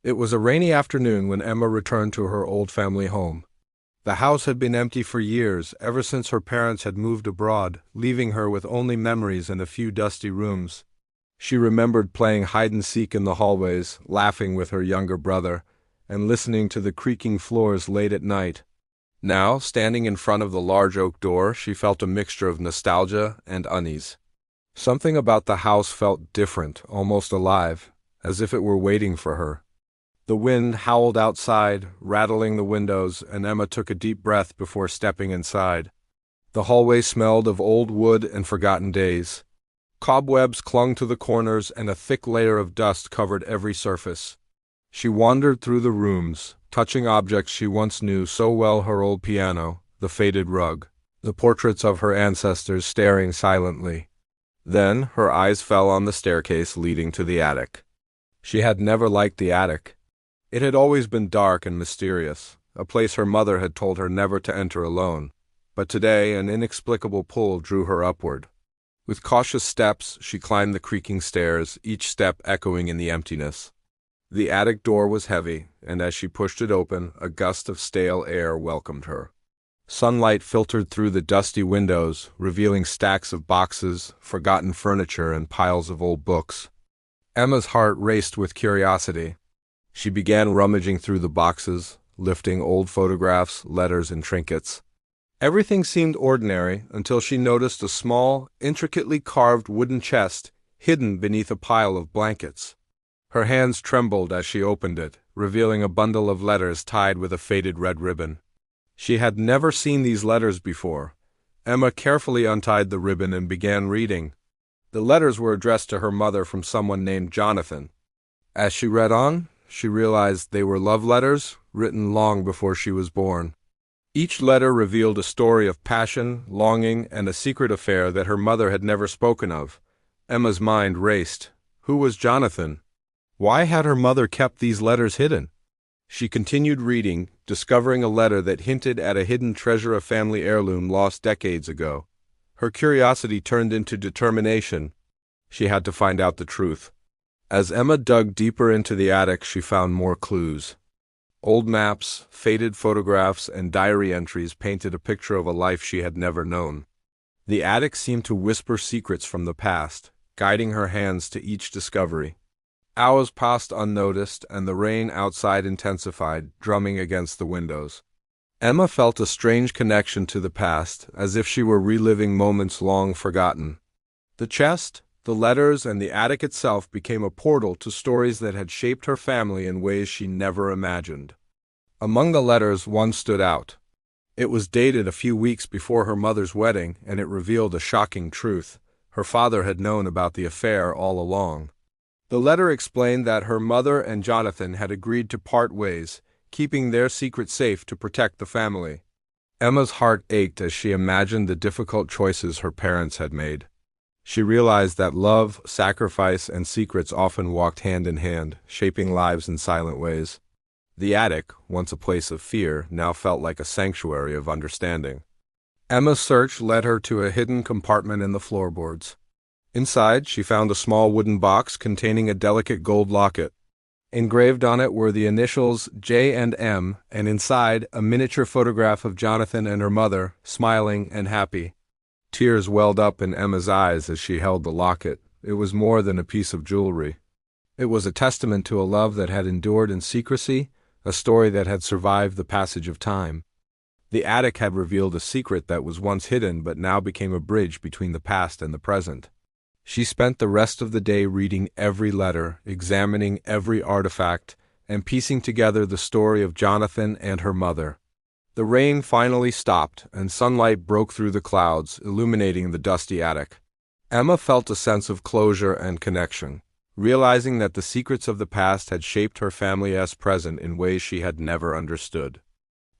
It was a rainy afternoon when Emma returned to her old family home. The house had been empty for years, ever since her parents had moved abroad, leaving her with only memories and a few dusty rooms. She remembered playing hide-and-seek in the hallways, laughing with her younger brother, and listening to the creaking floors late at night. Now, standing in front of the large oak door, she felt a mixture of nostalgia and unease. Something about the house felt different, almost alive, as if it were waiting for her. The wind howled outside, rattling the windows, and Emma took a deep breath before stepping inside. The hallway smelled of old wood and forgotten days. Cobwebs clung to the corners, and a thick layer of dust covered every surface. She wandered through the rooms, touching objects she once knew so well: her old piano, the faded rug, the portraits of her ancestors staring silently. Then her eyes fell on the staircase leading to the attic. She had never liked the attic. It had always been dark and mysterious, a place her mother had told her never to enter alone. But today an inexplicable pull drew her upward. With cautious steps, she climbed the creaking stairs, each step echoing in the emptiness. The attic door was heavy, and as she pushed it open, a gust of stale air welcomed her. Sunlight filtered through the dusty windows, revealing stacks of boxes, forgotten furniture, and piles of old books. Emma's heart raced with curiosity. She began rummaging through the boxes, lifting old photographs, letters, and trinkets. Everything seemed ordinary until she noticed a small, intricately carved wooden chest hidden beneath a pile of blankets. Her hands trembled as she opened it, revealing a bundle of letters tied with a faded red ribbon. She had never seen these letters before. Emma carefully untied the ribbon and began reading. The letters were addressed to her mother from someone named Jonathan. As she read on, she realized they were love letters written long before she was born. Each letter revealed a story of passion, longing, and a secret affair that her mother had never spoken of. Emma's mind raced. Who was Jonathan? Why had her mother kept these letters hidden? She continued reading, discovering a letter that hinted at a hidden treasure, of family heirloom lost decades ago. Her curiosity turned into determination. She had to find out the truth. As Emma dug deeper into the attic, she found more clues. Old maps, faded photographs, and diary entries painted a picture of a life she had never known. The attic seemed to whisper secrets from the past, guiding her hands to each discovery. Hours passed unnoticed, and the rain outside intensified, drumming against the windows. Emma felt a strange connection to the past, as if she were reliving moments long forgotten. The chest, the letters, and the attic itself became a portal to stories that had shaped her family in ways she never imagined. Among the letters, one stood out. It was dated a few weeks before her mother's wedding, and it revealed a shocking truth. Her father had known about the affair all along. The letter explained that her mother and Jonathan had agreed to part ways, keeping their secret safe to protect the family. Emma's heart ached as she imagined the difficult choices her parents had made. She realized that love, sacrifice, and secrets often walked hand in hand, shaping lives in silent ways. The attic, once a place of fear, now felt like a sanctuary of understanding. Emma's search led her to a hidden compartment in the floorboards. Inside, she found a small wooden box containing a delicate gold locket. Engraved on it were the initials J and M, and inside, a miniature photograph of Jonathan and her mother, smiling and happy. Tears welled up in Emma's eyes as she held the locket. It was more than a piece of jewelry. It was a testament to a love that had endured in secrecy, a story that had survived the passage of time. The attic had revealed a secret that was once hidden but now became a bridge between the past and the present. She spent the rest of the day reading every letter, examining every artifact, and piecing together the story of Jonathan and her mother. The rain finally stopped, and sunlight broke through the clouds, illuminating the dusty attic. Emma felt a sense of closure and connection, realizing that the secrets of the past had shaped her family's present in ways she had never understood.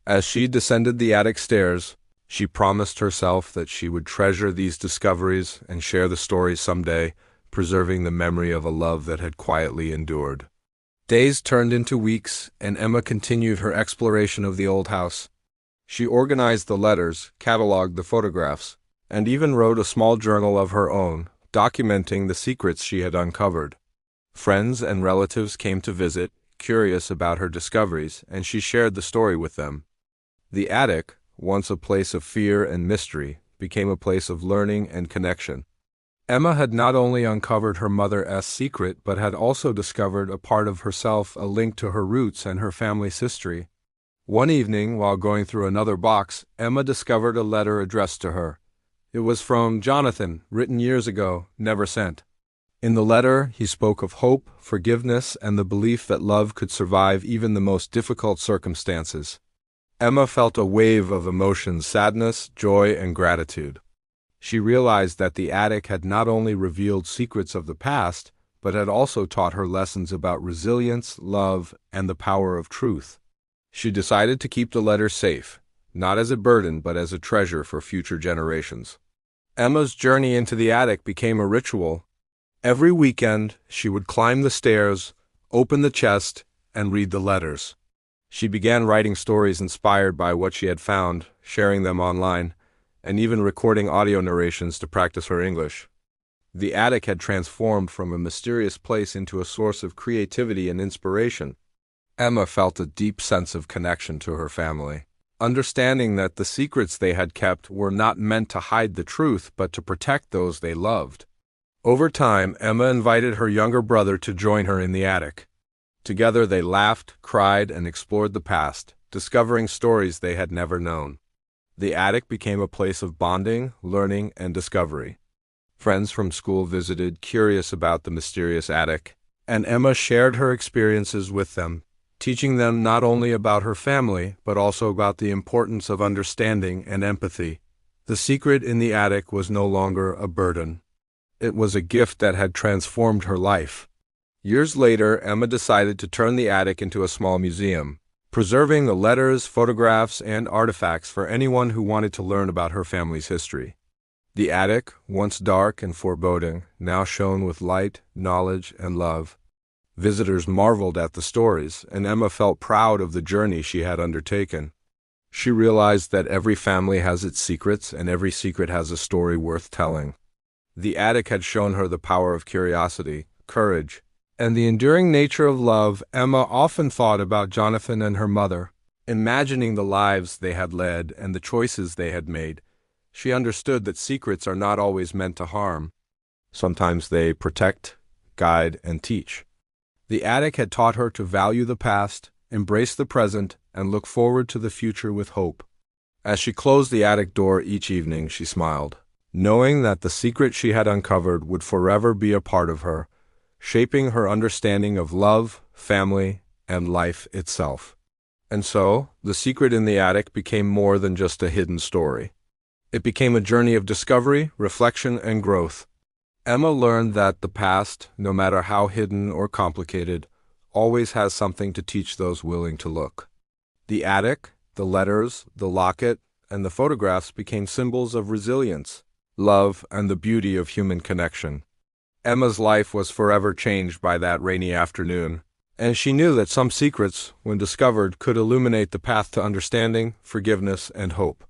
As she descended the attic stairs, she promised herself that she would treasure these discoveries and share the stories someday, preserving the memory of a love that had quietly endured. Days turned into weeks, and Emma continued her exploration of the old house. She organized the letters, cataloged the photographs, and even wrote a small journal of her own, documenting the secrets she had uncovered. Friends and relatives came to visit, curious about her discoveries, and she shared the story with them. The attic, once a place of fear and mystery, became a place of learning and connection. Emma had not only uncovered her mother's secret, but had also discovered a part of herself, a link to her roots and her family's history. One evening, while going through another box, Emma discovered a letter addressed to her. It was from Jonathan, written years ago, never sent. In the letter, he spoke of hope, forgiveness, and the belief that love could survive even the most difficult circumstances. Emma felt a wave of emotions: sadness, joy, and gratitude. She realized that the attic had not only revealed secrets of the past, but had also taught her lessons about resilience, love, and the power of truth. She decided to keep the letter safe, not as a burden but as a treasure for future generations. Emma's journey into the attic became a ritual. Every weekend, she would climb the stairs, open the chest, and read the letters. She began writing stories inspired by what she had found, sharing them online, and even recording audio narrations to practice her English. The attic had transformed from a mysterious place into a source of creativity and inspiration. Emma felt a deep sense of connection to her family, understanding that the secrets they had kept were not meant to hide the truth but to protect those they loved. Over time, Emma invited her younger brother to join her in the attic. Together they laughed, cried, and explored the past, discovering stories they had never known. The attic became a place of bonding, learning, and discovery. Friends from school visited, curious about the mysterious attic, and Emma shared her experiences with them, teaching them not only about her family, but also about the importance of understanding and empathy. The secret in the attic was no longer a burden. It was a gift that had transformed her life. Years later, Emma decided to turn the attic into a small museum, preserving the letters, photographs, and artifacts for anyone who wanted to learn about her family's history. The attic, once dark and foreboding, now shone with light, knowledge, and love. Visitors marveled at the stories, and Emma felt proud of the journey she had undertaken. She realized that every family has its secrets, and every secret has a story worth telling. The attic had shown her the power of curiosity, courage, and the enduring nature of love. Emma often thought about Jonathan and her mother, imagining the lives they had led and the choices they had made. She understood that secrets are not always meant to harm. Sometimes they protect, guide, and teach. The attic had taught her to value the past, embrace the present, and look forward to the future with hope. As she closed the attic door each evening, she smiled, knowing that the secret she had uncovered would forever be a part of her, shaping her understanding of love, family, and life itself. And so, the secret in the attic became more than just a hidden story. It became a journey of discovery, reflection, and growth. Emma learned that the past, no matter how hidden or complicated, always has something to teach those willing to look. The attic, the letters, the locket, and the photographs became symbols of resilience, love, and the beauty of human connection. Emma's life was forever changed by that rainy afternoon, and she knew that some secrets, when discovered, could illuminate the path to understanding, forgiveness, and hope.